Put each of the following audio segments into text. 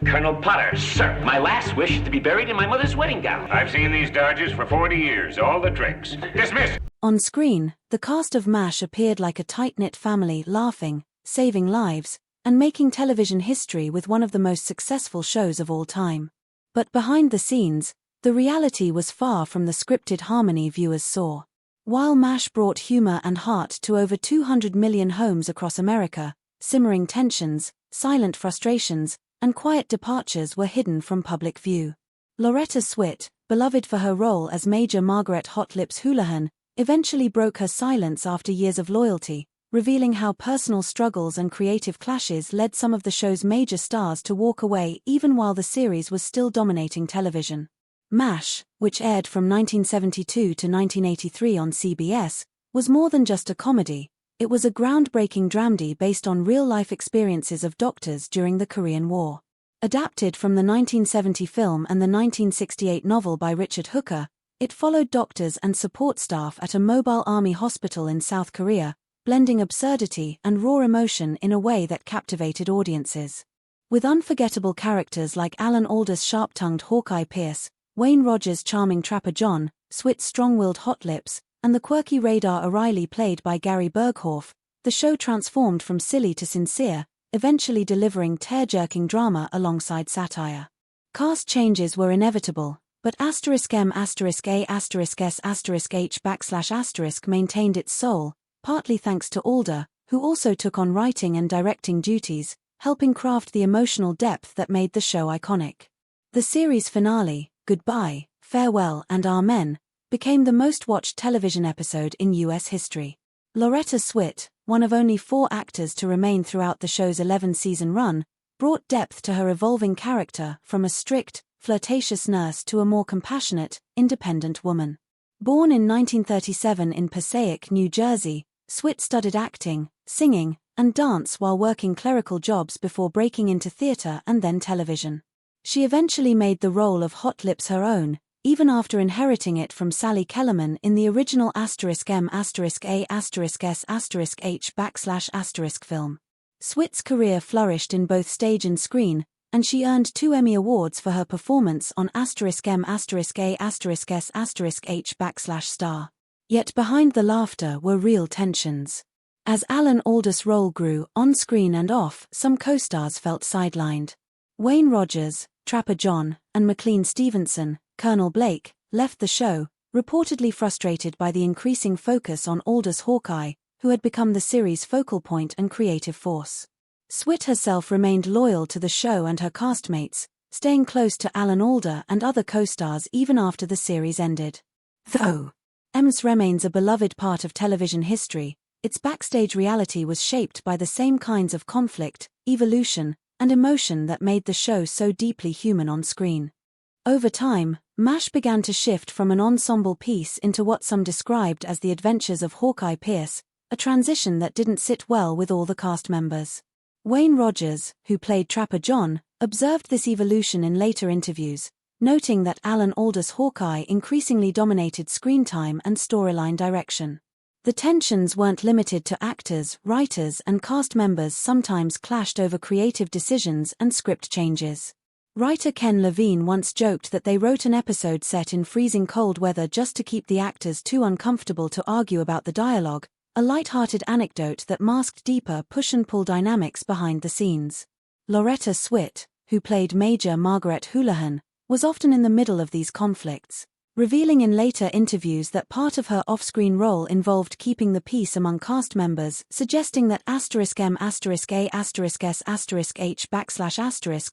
Colonel Potter, sir, my last wish is to be buried in my mother's wedding gown. I've seen these Dodgers for 40 years, all the tricks. Dismissed! On screen, the cast of MASH appeared like a tight-knit family, laughing, saving lives, and making television history with one of the most successful shows of all time. But behind the scenes, the reality was far from the scripted harmony viewers saw. While MASH brought humor and heart to over 200 million homes across America, simmering tensions, silent frustrations, and quiet departures were hidden from public view. Loretta Swit, beloved for her role as Major Margaret Hot Lips Houlihan, eventually broke her silence after years of loyalty, revealing how personal struggles and creative clashes led some of the show's major stars to walk away even while the series was still dominating television. MASH, which aired from 1972 to 1983 on CBS, was more than just a comedy. It was a groundbreaking dramedy based on real-life experiences of doctors during the Korean War. Adapted from the 1970 film and the 1968 novel by Richard Hooker, it followed doctors and support staff at a mobile army hospital in South Korea, blending absurdity and raw emotion in a way that captivated audiences. With unforgettable characters like Alan Alda's sharp-tongued Hawkeye Pierce, Wayne Rogers' charming Trapper John, Swit's strong-willed Hot Lips, and the quirky Radar O'Reilly played by Gary Berghoff, the show transformed from silly to sincere, eventually delivering tear-jerking drama alongside satire. Cast changes were inevitable, but *M*A*S*S*H maintained its soul, partly thanks to Alda, who also took on writing and directing duties, helping craft the emotional depth that made the show iconic. The series finale, Goodbye, Farewell and Amen, became the most-watched television episode in U.S. history. Loretta Swit, one of only 4 actors to remain throughout the show's 11-season run, brought depth to her evolving character from a strict, flirtatious nurse to a more compassionate, independent woman. Born in 1937 in Passaic, New Jersey, Swit studied acting, singing, and dance while working clerical jobs before breaking into theater and then television. She eventually made the role of Hot Lips her own, even after inheriting it from Sally Kellerman in the original *M*A*S*H*H film. Swit's career flourished in both stage and screen, and she earned 2 Emmy Awards for her performance on *M*A**H*Star. Yet behind the laughter were real tensions. As Alan Alda's role grew on screen and off, some co-stars felt sidelined. Wayne Rogers, Trapper John, and McLean Stevenson, Colonel Blake, left the show, reportedly frustrated by the increasing focus on Alda's Hawkeye, who had become the series' focal point and creative force. Swit herself remained loyal to the show and her castmates, staying close to Alan Alda and other co-stars even after the series ended. Though EMS remains a beloved part of television history, its backstage reality was shaped by the same kinds of conflict, evolution, and emotion that made the show so deeply human on screen. Over time, MASH began to shift from an ensemble piece into what some described as the adventures of Hawkeye Pierce, a transition that didn't sit well with all the cast members. Wayne Rogers, who played Trapper John, observed this evolution in later interviews, noting that Alan Alda's Hawkeye increasingly dominated screen time and storyline direction. The tensions weren't limited to actors, writers, and cast members sometimes clashed over creative decisions and script changes. Writer Ken Levine once joked that they wrote an episode set in freezing cold weather just to keep the actors too uncomfortable to argue about the dialogue, a light-hearted anecdote that masked deeper push-and-pull dynamics behind the scenes. Loretta Swit, who played Major Margaret Houlihan, was often in the middle of these conflicts, revealing in later interviews that part of her off-screen role involved keeping the peace among cast members, suggesting that *M*A*S*H*H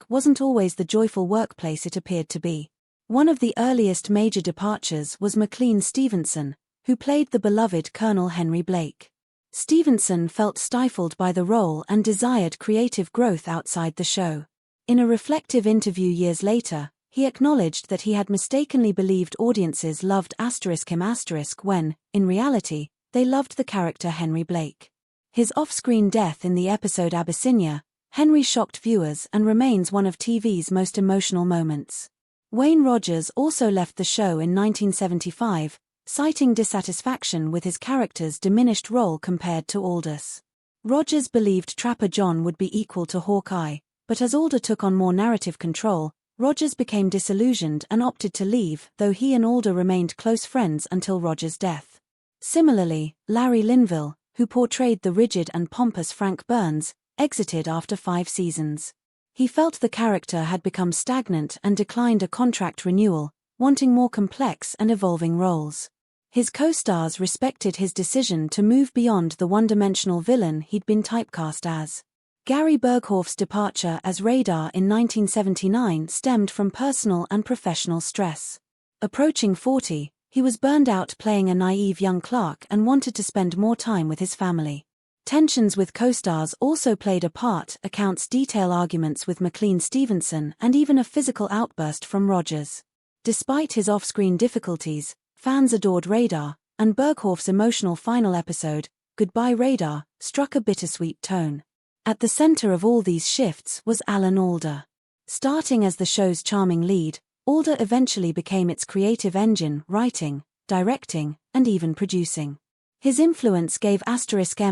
wasn't always the joyful workplace it appeared to be. One of the earliest major departures was McLean Stevenson, who played the beloved Colonel Henry Blake. Stevenson felt stifled by the role and desired creative growth outside the show. In a reflective interview years later, he acknowledged that he had mistakenly believed audiences loved *him* when, in reality, they loved the character Henry Blake. His off-screen death in the episode Abyssinia, Henry shocked viewers and remains one of TV's most emotional moments. Wayne Rogers also left the show in 1975, citing dissatisfaction with his character's diminished role compared to Aldous. Rogers believed Trapper John would be equal to Hawkeye, But as Alda took on more narrative control, Rogers became disillusioned and opted to leave, though he and Alda remained close friends until Rogers' death. Similarly, Larry Linville, who portrayed the rigid and pompous Frank Burns, exited after 5 seasons. He felt the character had become stagnant and declined a contract renewal, wanting more complex and evolving roles. His co-stars respected his decision to move beyond the one-dimensional villain he'd been typecast as. Gary Berghoff's departure as Radar in 1979 stemmed from personal and professional stress. Approaching 40, he was burned out playing a naive young clerk and wanted to spend more time with his family. Tensions with co-stars also played a part, accounts detail arguments with McLean Stevenson and even a physical outburst from Rogers. Despite his off-screen difficulties, fans adored Radar, and Berghoff's emotional final episode, Goodbye Radar, struck a bittersweet tone. At the center of all these shifts was Alan Alda. Starting as the show's charming lead, Alda eventually became its creative engine, writing, directing, and even producing. His influence gave *M*A**S*H*H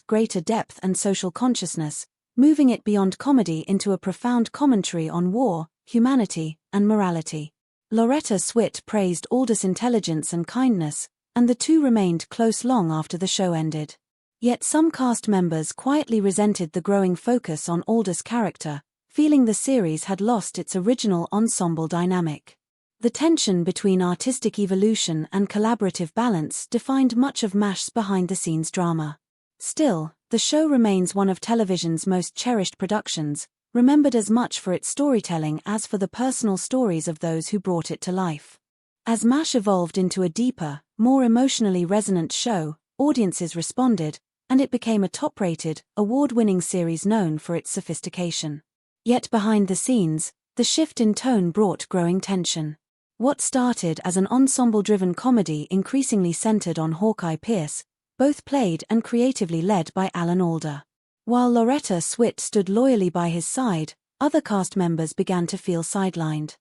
greater depth and social consciousness, moving it beyond comedy into a profound commentary on war, humanity, and morality. Loretta Swit praised Alda's intelligence and kindness, and the two remained close long after the show ended. Yet some cast members quietly resented the growing focus on Alda's character, feeling the series had lost its original ensemble dynamic. The tension between artistic evolution and collaborative balance defined much of MASH's behind-the-scenes drama. Still, the show remains one of television's most cherished productions, remembered as much for its storytelling as for the personal stories of those who brought it to life. As MASH evolved into a deeper, more emotionally resonant show, audiences responded, and it became a top-rated, award-winning series known for its sophistication. Yet behind the scenes, the shift in tone brought growing tension. What started as an ensemble-driven comedy increasingly centered on Hawkeye Pierce, both played and creatively led by Alan Alda. While Loretta Swit stood loyally by his side, other cast members began to feel sidelined.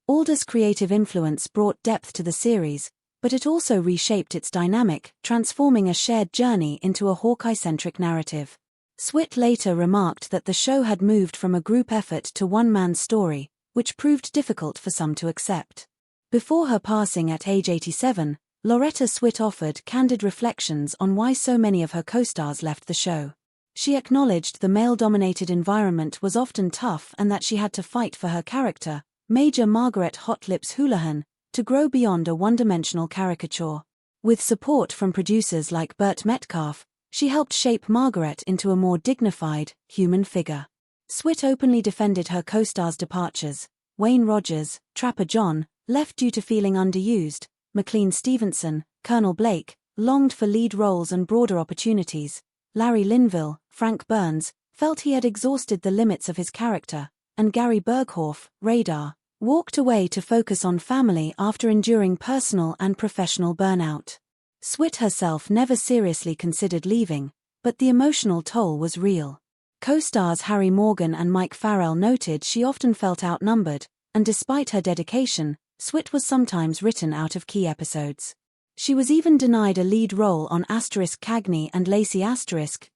Alda's creative influence brought depth to the series, but it also reshaped its dynamic, transforming a shared journey into a Hawkeye-centric narrative. Swit later remarked that the show had moved from a group effort to one-man story, which proved difficult for some to accept. Before her passing at age 87, Loretta Swit offered candid reflections on why so many of her co-stars left the show. She acknowledged the male-dominated environment was often tough and that she had to fight for her character, Major Margaret Hot Lips Houlihan, to grow beyond a one-dimensional caricature. With support from producers like Burt Metcalf, she helped shape Margaret into a more dignified, human figure. Swit openly defended her co-stars' departures. Wayne Rogers, Trapper John, left due to feeling underused. McLean Stevenson, Colonel Blake, longed for lead roles and broader opportunities. Larry Linville, Frank Burns, felt he had exhausted the limits of his character, and Gary Berghoff, Radar, walked away to focus on family after enduring personal and professional burnout. Swit herself never seriously considered leaving, but the emotional toll was real. Co-stars Harry Morgan and Mike Farrell noted she often felt outnumbered, and despite her dedication, Swit was sometimes written out of key episodes. She was even denied a lead role on Cagney and Lacey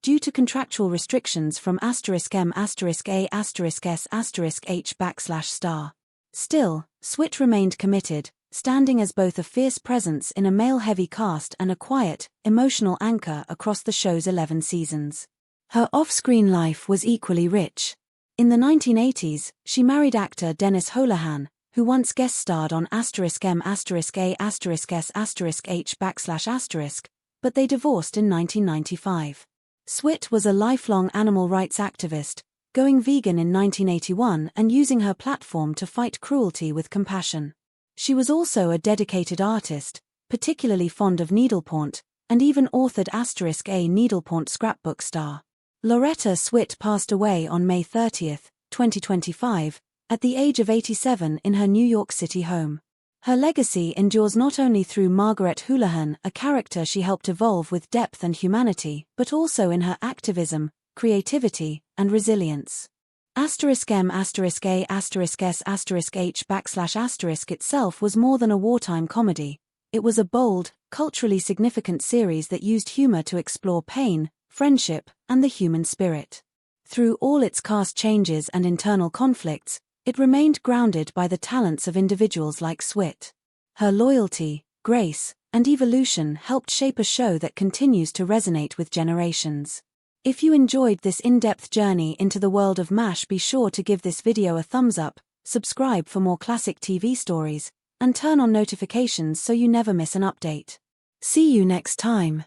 due to contractual restrictions from *M*A**S*H*Star. Still, Swit remained committed, standing as both a fierce presence in a male-heavy cast and a quiet, emotional anchor across the show's 11 seasons. Her off-screen life was equally rich. In the 1980s, she married actor Dennis Houlihan, who once guest-starred on *M*A**S*H*, but they divorced in 1995. Swit was a lifelong animal rights activist, going vegan in 1981 and using her platform to fight cruelty with compassion. She was also a dedicated artist, particularly fond of needlepoint, and even authored *A needlepoint scrapbook star. Loretta Swit passed away on May 30, 2025, at the age of 87 in her New York City home. Her legacy endures not only through Margaret Houlihan, a character she helped evolve with depth and humanity, but also in her activism, creativity, and resilience. *M*A**S*H** itself was more than a wartime comedy. It was a bold, culturally significant series that used humor to explore pain, friendship, and the human spirit. Through all its cast changes and internal conflicts, it remained grounded by the talents of individuals like Swit. Her loyalty, grace, and evolution helped shape a show that continues to resonate with generations. If you enjoyed this in-depth journey into the world of MASH, be sure to give this video a thumbs up, subscribe for more classic TV stories, and turn on notifications so you never miss an update. See you next time.